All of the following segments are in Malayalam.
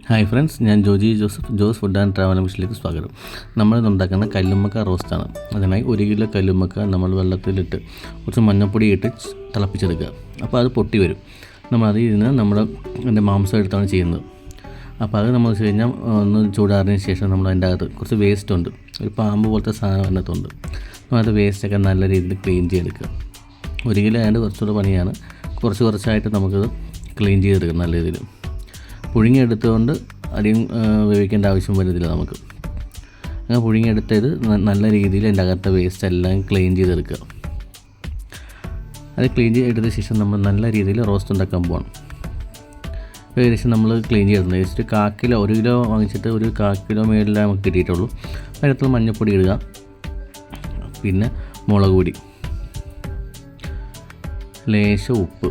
ഹായ് ഫ്രണ്ട്സ്, ഞാൻ ജോസ് ഫുഡ് ആൻഡ് ട്രാവൽ മിഷനിലേക്ക് സ്വാഗതം. നമ്മളിന്ന് ഉണ്ടാക്കുന്ന കല്ലുമ്മക്ക റോസ്റ്റാണ്. അതിനായി 1 കിലോ കല്ലുമ്മക്ക നമ്മൾ വെള്ളത്തിലിട്ട് കുറച്ച് മഞ്ഞൾപ്പൊടി ഇട്ട് തിളപ്പിച്ചെടുക്കുക. അപ്പോൾ അത് പൊട്ടി വരും. നമ്മൾ അതിൽ നിന്ന് അതിൻ്റെ മാംസം എടുത്താണ് ചെയ്യുന്നത്. അപ്പോൾ അത് നമ്മൾ വെച്ച് കഴിഞ്ഞാൽ ഒന്ന് ചൂടാറിന് ശേഷം നമ്മൾ അതിൻ്റെ അകത്ത് കുറച്ച് വേസ്റ്റ് ഉണ്ട്, ഒരു പാമ്പ് പോലത്തെ സാധനം അതിനകത്തുണ്ട്. നമ്മളത് വേസ്റ്റൊക്കെ നല്ല രീതിയിൽ ക്ലീൻ ചെയ്തെടുക്കുക. 1 കിലോ ആയതുകൊണ്ട് കുറച്ചുകൂടെ പണിയാണ്. കുറച്ചായിട്ട് നമുക്കത് ക്ലീൻ ചെയ്തെടുക്കാം നല്ല രീതിയിൽ. പുഴുങ്ങിയെടുത്തുകൊണ്ട് അധികം വേവിക്കേണ്ട ആവശ്യം വരുന്നില്ല നമുക്ക്. അങ്ങനെ പുഴുങ്ങിയെടുത്തത് നല്ല രീതിയിൽ അതിൻ്റെ അകത്തെ വേസ്റ്റ് എല്ലാം ക്ലീൻ ചെയ്തെടുക്കുക. അത് ക്ലീൻ ചെയ്തെടുത്ത ശേഷം നമ്മൾ നല്ല രീതിയിൽ റോസ്റ്റ് ഉണ്ടാക്കാൻ പോകണം. ഏകദേശം നമ്മൾ ക്ലീൻ ചെയ്തിട്ടുണ്ട്. ജസ്റ്റ് 1 കിലോ 1 കിലോ വാങ്ങിച്ചിട്ട് ഒരു 1/4 കിലോ മേളിലേ നമുക്ക് കിട്ടിയിട്ടുള്ളൂ. അതിനകത്ത് മഞ്ഞൾപ്പൊടി ഇടുക, പിന്നെ മുളക് പൊടി, ലേശം ഉപ്പ്,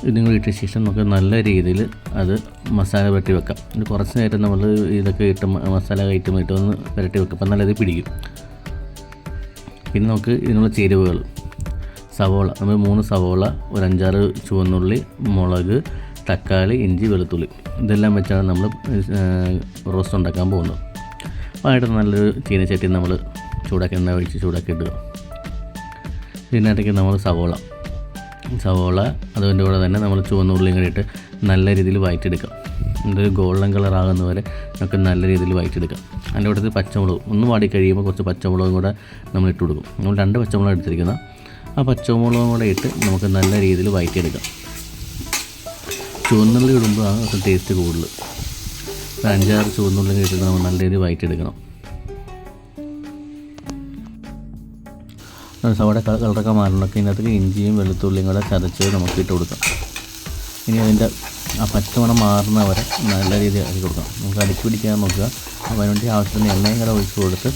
ഇതും കൂടി ഇട്ട ശേഷം നമുക്ക് നല്ല രീതിയിൽ അത് മസാല പുരട്ടി വെക്കാം. ഇത് കുറച്ച് നേരം നമ്മൾ ഇതൊക്കെ ഇട്ട് മസാല ഐറ്റം ഇട്ടൊന്ന് പുരട്ടി വെക്കാം. അപ്പം നല്ലത് പിടിക്കും. പിന്നെ നമുക്ക് ഇതിനുള്ള ചേരുവകൾ: സവോള, നമ്മൾ 3 സവോള, ഒരു 5-6 ചുവന്നുള്ളി, മുളക്, തക്കാളി, ഇഞ്ചി, വെളുത്തുള്ളി, ഇതെല്ലാം വെച്ചാണ് നമ്മൾ റോസ്റ്റ് ഉണ്ടാക്കാൻ പോകുന്നത്. ആയിട്ട് നല്ലൊരു ചീനച്ചട്ടി നമ്മൾ എണ്ണ ഒഴിച്ച് ചൂടാക്കി ഇടുക. ഇതിനകത്തേക്ക് നമ്മൾ സവോള അതിൻ്റെ കൂടെ തന്നെ നമ്മൾ ചുവന്നുള്ളിയും കൂടി ഇട്ട് നല്ല രീതിയിൽ വഴറ്റിയെടുക്കാം. ഇതൊരു ഗോൾഡൻ കളർ ആകുന്നവരെ നമുക്ക് നല്ല രീതിയിൽ വഴറ്റിയെടുക്കാം. അതിൻ്റെ കൂട്ടത്തിൽ പച്ചമുളക് ഒന്ന് വാടി കഴിയുമ്പോൾ കുറച്ച് പച്ചമുളകും കൂടെ നമ്മൾ ഇട്ട് കൊടുക്കും. നമ്മൾ 2 പച്ചമുളക് എടുത്തിരിക്കുന്ന ആ പച്ചമുളകും കൂടെ ഇട്ട് നമുക്ക് നല്ല രീതിയിൽ വഴറ്റിയെടുക്കാം. ചുവന്നുള്ളി ഇടുമ്പോഴാണ് കുറച്ച് ടേസ്റ്റ് കൂടുതൽ. 5-6 ചുവന്നുള്ളി ഇട്ടിട്ട് നമ്മൾ നല്ല രീതിയിൽ വഴറ്റിയെടുക്കണം. സവോള കളറൊക്കെ മാറണമൊക്കെ ഇതിനകത്ത് ഇഞ്ചിയും വെളുത്തുള്ളിയും കൂടെ ചതച്ച് നമുക്ക് ഇട്ട് കൊടുക്കാം. ഇനി അതിൻ്റെ ആ പച്ചമണം മാറുന്നവരെ നല്ല രീതിയിൽ ആക്കി കൊടുക്കാം. നമുക്ക് അടുക്കി പിടിക്കാൻ നോക്കുക. അപ്പോൾ അതിനുവേണ്ടി ആവശ്യത്തിന് എണ്ണയും കൂടെ ഒഴിച്ച് കൊടുത്ത്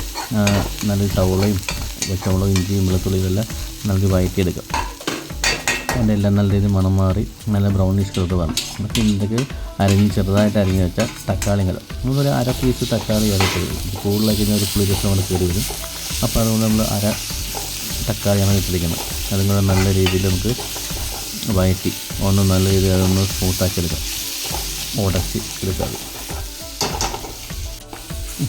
നല്ല സവോളയും പച്ചമുളകും ഇഞ്ചിയും വെളുത്തുള്ളിയും എല്ലാം നല്ല വഴറ്റിയെടുക്കാം. അതിൻ്റെ എല്ലാം നല്ല രീതിയിൽ മണം മാറി നല്ല ബ്രൗണിഷ് കളർ വരണം. നമുക്ക് ഇതൊക്കെ ചെറുതായിട്ട് അരിഞ്ഞ് വെച്ചാൽ തക്കാളിയും കൂടെ നമ്മളൊരു 1/2 പീസ് തക്കാളി ഇറക്കി വരും. കൂടുതലാക്കി കഴിഞ്ഞാൽ ഒരു പുളി രസം കൂടെ കയറി വരും. അപ്പോൾ അതുകൊണ്ട് നമ്മൾ 1/2 തക്കാളിയാണ് ഇട്ടിരിക്കുന്നത്. അതും കൂടെ നല്ല രീതിയിൽ നമുക്ക് വഴറ്റി നല്ല രീതിയിൽ അതൊന്ന് സ്മൂത്താക്കി എടുക്കാം, ഉടച്ച് എടുക്കാം.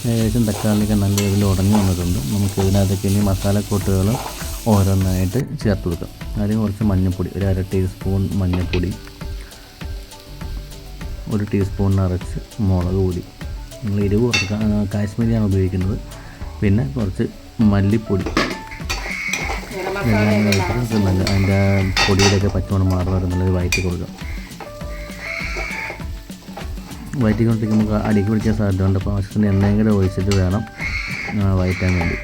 ഏകദേശം തക്കാളിയൊക്കെ നല്ല രീതിയിൽ ഉടഞ്ഞു വന്നിട്ടുണ്ട്. നമുക്ക് ഇതിനകത്തേക്ക് ഇനി മസാലക്കൂട്ടുകൾ ഓരോന്നായിട്ട് ചേർത്ത് കൊടുക്കാം. അതിന് കുറച്ച് മഞ്ഞൾപ്പൊടി, ഒരു 1/2 ടീസ്പൂൺ മഞ്ഞൾപ്പൊടി, 1 ടീസ്പൂൺ നിറച്ച് മുളക് പൊടി, നമ്മൾ എരിവ് കുറച്ച് കാശ്മീരിയാണ് ഉപയോഗിക്കുന്നത്. പിന്നെ കുറച്ച് മല്ലിപ്പൊടി, എല്ലാം കഴിച്ചിട്ട് നല്ല അതിൻ്റെ പൊടിയുടെയൊക്കെ പച്ചമണം മാറുന്നവരെ നല്ലൊരു വഴറ്റി കൊടുക്കാം. വഴറ്റിക്കൊണ്ടിരിക്കുമ്പോൾ അടിക്ക് പിടിക്കാൻ സാധ്യതയുണ്ട്. അപ്പോൾ ആവശ്യത്തിന് എണ്ണയും കൂടെ ഒഴിച്ചിട്ട് വേണം വഴറ്റാൻ വേണ്ടി.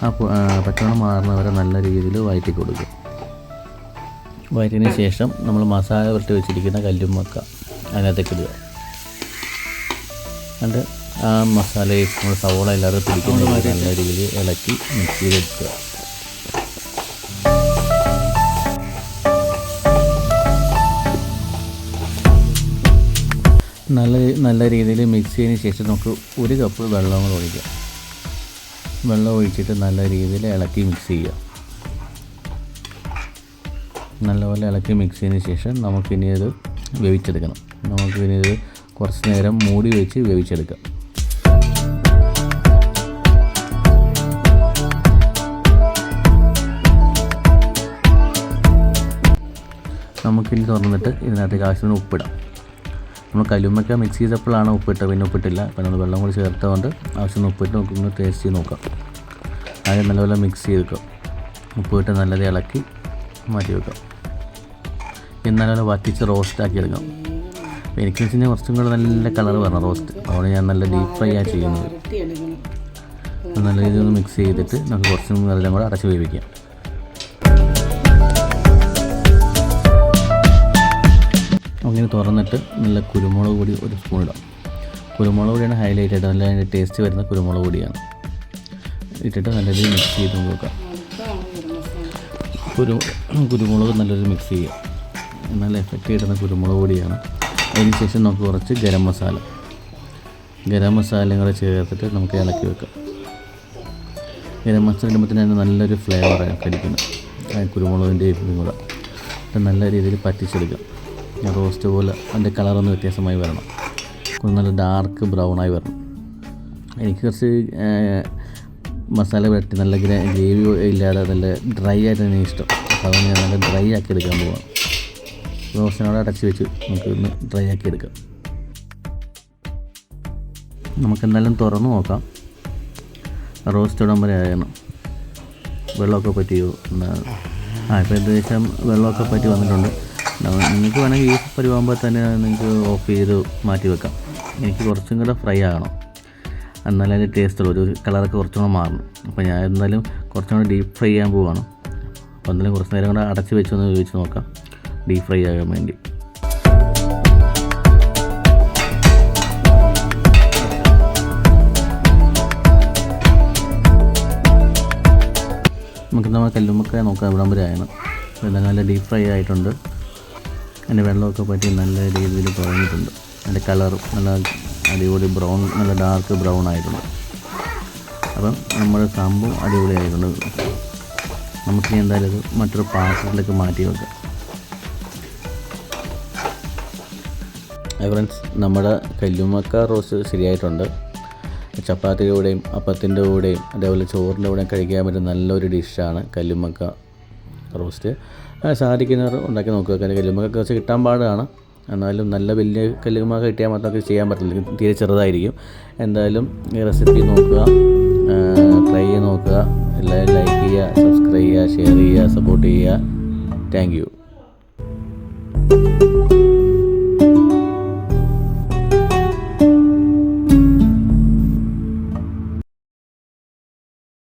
ആ പച്ചമണം മാറുന്നവരെ നല്ല രീതിയിൽ വഴറ്റി കൊടുക്കുക. വഴറ്റിയതിന് ശേഷം നമ്മൾ മസാല പുരട്ടി വെച്ചിരിക്കുന്ന കല്ലുമ്മക്ക അതിനകത്തേക്ക് ഇടുക. എന്നിട്ട് ആ മസാലയും നമ്മൾ സവോള എല്ലാവരും പിടിക്കുന്ന നല്ല രീതിയിൽ ഇളക്കി മിക്സ് ചെയ്തെടുക്കുക. നല്ല രീതിയിൽ മിക്സ് ചെയ്തതിന് ശേഷം നമുക്ക് 1 കപ്പ് വെള്ളം കൂടെ ഒഴിക്കാം. വെള്ളം ഒഴിച്ചിട്ട് നല്ല രീതിയിൽ ഇളക്കി മിക്സ് ചെയ്യുക. നല്ലപോലെ ഇളക്കി മിക്സ് ചെയ്തതിന് ശേഷം നമുക്കിനി അത് വേവിച്ചെടുക്കണം. നമുക്കിനി ഇത് കുറച്ച് നേരം മൂടി വെച്ച് വേവിച്ചെടുക്കാം. നമുക്കിനി തുറന്നിട്ട് ഇതിനകത്തേക്ക് ആവശ്യത്തിന് ഉപ്പിടാം. നമ്മൾ കല്ലുമ്മക്ക മിക്സ് ചെയ്തപ്പോഴാണ് ഉപ്പിട്ടത്, പിന്നെ ഉപ്പിട്ടില്ല. അപ്പോൾ നമ്മൾ വെള്ളം കൂടി ചേർത്തുകൊണ്ട് ആവശ്യത്തിന് ഉപ്പിട്ട് നമുക്കൊന്ന് ടേസ്റ്റ് ചെയ്ത് നോക്കാം. ആദ്യം നല്ലപോലെ മിക്സ് ചെയ്തെടുക്കാം. ഉപ്പിട്ട് നല്ലത് ഇളക്കി മാറ്റി വെക്കാം. പിന്നെ നല്ലപോലെ വറ്റിച്ച് റോസ്റ്റാക്കി എടുക്കാം. എനിക്ക് വെച്ച് കഴിഞ്ഞാൽ കുറച്ചും കൂടെ നല്ല കളർ വരണം റോസ്റ്റ്. അതുകൊണ്ട് ഞാൻ നല്ല ഡീപ്പ് ഫ്രൈ ആണ് ചെയ്യുന്നത്. നല്ല രീതിയിൽ ഒന്ന് മിക്സ് ചെയ്തിട്ട് നമുക്ക് കുറച്ചും വെള്ളം കൂടെ അടച്ച് വേവിക്കാം. അങ്ങനെ തുറന്നിട്ട് നല്ല കുരുമുളക് പൊടി 1 സ്പൂൺ ഇടാം. കുരുമുളക് പൊടിയാണ് ഹൈലൈറ്റ് ആയിട്ട് നല്ല അതിൻ്റെ ടേസ്റ്റ് വരുന്ന കുരുമുളക് പൊടിയാണ്. ഇട്ടിട്ട് നല്ല രീതിയിൽ മിക്സ് ചെയ്ത് നോക്കാം. കുരുമുളക് നല്ലൊരു മിക്സ് ചെയ്യുക. നല്ല എഫക്റ്റ് കിട്ടുന്ന കുരുമുളക് പൊടിയാണ്. അതിന് ശേഷം നമുക്ക് കുറച്ച് ഗരം മസാലയും കൂടെ ചേർത്തിട്ട് നമുക്ക് ഇളക്കി വെക്കാം. ഗരം മസാല ഇടുമ്പോൾ തന്നെ നല്ലൊരു ഫ്ലേവറാണ് കടിക്കുന്നത്. കുരുമുളകിൻ്റെ ഇതും കൂടെ ഇത് നല്ല രീതിയിൽ പറ്റിച്ചെടുക്കാം. റോസ്റ്റ് പോലെ അതിൻ്റെ കളറൊന്ന് വ്യത്യാസമായി വരണം. നല്ല ഡാർക്ക് ബ്രൗണായി വരണം. എനിക്ക് കുറച്ച് മസാല പുരട്ടി നല്ല ഗ്രേവി ഇല്ലാതെ നല്ല ഡ്രൈ ആയിട്ട് തന്നെ ഇഷ്ടം. അപ്പോൾ അതുകൊണ്ട് ഞാൻ നല്ല ഡ്രൈ ആക്കി എടുക്കാൻ പോവാം. റോസ്റ്റിനോട് അടച്ച് വെച്ച് നമുക്കൊന്ന് ഡ്രൈ ആക്കി എടുക്കാം. നമുക്കെന്തായാലും തുറന്ന് നോക്കാം. റോസ്റ്റ് ഇടാൻ വരെ ആയണം. വെള്ളമൊക്കെ പറ്റിയോ എന്നാണ്. ഇപ്പോൾ ഏകദേശം വെള്ളമൊക്കെ പറ്റി വന്നിട്ടുണ്ട്. നിങ്ങൾക്ക് വേണമെങ്കിൽ ഈ പരിവാകുമ്പോൾ തന്നെ നിങ്ങൾക്ക് ഓഫ് ചെയ്ത് മാറ്റി വെക്കാം. എനിക്ക് കുറച്ചും കൂടെ ഫ്രൈ ആകണം, എന്നാലും അതിൻ്റെ ടേസ്റ്റുള്ളൂ. ഒരു കളറൊക്കെ കുറച്ചും കൂടെ മാറണം. അപ്പോൾ ഞാൻ എന്തായാലും കുറച്ചും കൂടെ ഡീപ്പ് ഫ്രൈ ചെയ്യാൻ പോവുകയാണ്. അപ്പോൾ എന്തായാലും കുറച്ച് നേരം കൂടെ അടച്ച് വെച്ചൊന്ന് ഉപയോഗിച്ച് നോക്കാം ഡീപ്പ് ഫ്രൈ ആകാൻ വേണ്ടി. നമുക്ക് നമ്മൾ കല്ലുമ്മക്കായ നോക്കാം ഇവിടം വരെ ആയാണ്. ഇതെല്ലാം നല്ല ഡീപ്പ് ഫ്രൈ ആയിട്ടുണ്ട്. അതിൻ്റെ വെള്ളമൊക്കെ പറ്റി നല്ല രീതിയിൽ കുറഞ്ഞിട്ടുണ്ട്. അതിൻ്റെ കളറും നല്ല അടിപൊളി ബ്രൗൺ, നല്ല ഡാർക്ക് ബ്രൗൺ ആയിട്ടുണ്ട്. അപ്പം നമ്മുടെ സംഭവം അടിപൊളിയായിട്ടുണ്ട്. നമുക്ക് എന്തായാലും ഇത് മറ്റൊരു പാത്രത്തിലേക്ക് മാറ്റി വെക്കാം. ഫ്രണ്ട്സ്, നമ്മുടെ കല്ലുമ്മക്ക റോസ്റ്റ് ശരിയായിട്ടുണ്ട്. ചപ്പാത്തിയുടെ കൂടെയും അപ്പത്തിൻ്റെ കൂടെയും അതേപോലെ ചോറിൻ്റെ കൂടെയും കഴിക്കാൻ പറ്റുന്ന നല്ലൊരു ഡിഷാണ് കല്ലുമ്മക്ക റോസ്റ്റ്. സാധിക്കുന്നവർ ഉണ്ടാക്കി നോക്കുക. കല്ലുമ്മക്ക കുറച്ച് കിട്ടാൻ പാടാണ്. എന്നാലും നല്ല വലിയ കല്ലുമ്മക്ക കിട്ടിയാൽ മാത്രമേ ചെയ്യാൻ പറ്റില്ല, തീരെ ചെറുതായിരിക്കും. എന്തായാലും ഈ റെസിപ്പി നോക്കുക, ട്രൈ ചെയ്ത് നോക്കുക. എല്ലാവരും ലൈക്ക് ചെയ്യുക, സബ്സ്ക്രൈബ് ചെയ്യുക, ഷെയർ ചെയ്യുക, സപ്പോർട്ട് ചെയ്യുക. Thank you.